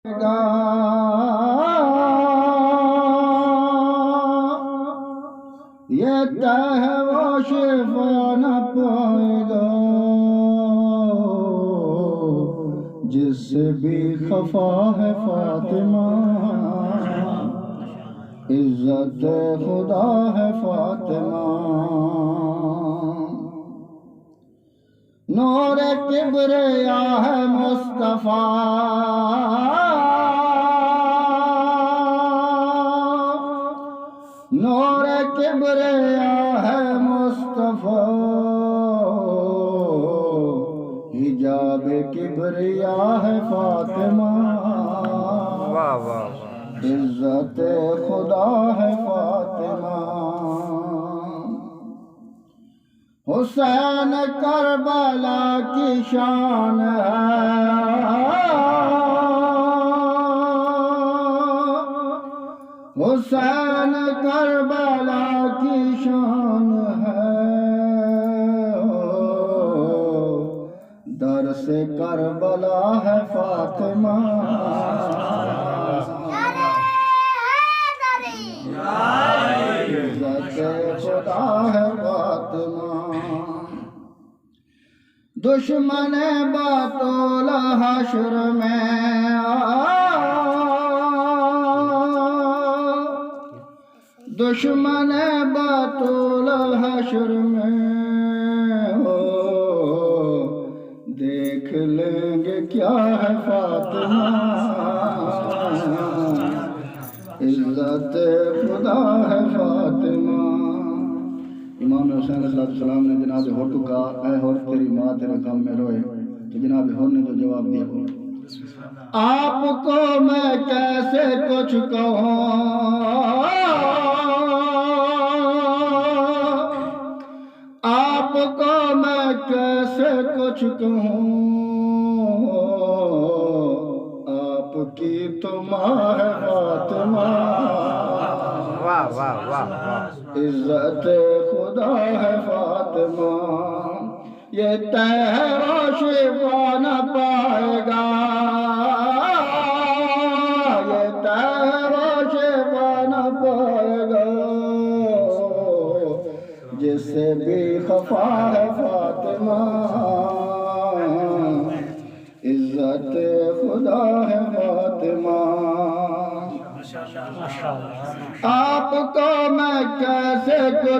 یہ طے ہے وہ شفا نہ پائے گا جس سے بھی خفا ہے فاطمہ عزت خدا ہے فاطمہ نور کبریا ہے مصطفیٰ نور کبریا ہے مصطفیٰ حجاب کبریا ہے فاطمہ عزت خدا ہے فاطمہ حسین کربلا کی شان ہے حسین کربلا کی شان ہے در سے کربلا ہے فاطمہ عزت خدا ہے فاطمہ دشمن بطول حشر میں دشمن بطول حشر میں دیکھ لیں گے کیا ہے فاطمہ عزت خدا ہے فاطمہ امام حسین علیہ السلام نے جناب ہور کو کہا اے ہور تیری ماں تیرے غم میں روئے تو جناب ہور نے تو جواب دیا آپ کو میں کیسے کچھ کہوں آپ کو میں کیسے کچھ کہوں آپ کی تو ماں ہے فاطمہ عزت خدا ہے فاطمہ یہ طے ہے وہ شفا نہ پائے گا یہ طے ہے وہ شفا نہ پائے گا جس سے بھی خفا ہے فاطمہ عزت خدا ہے فاطمہ آپ کو میں کیسے کچھ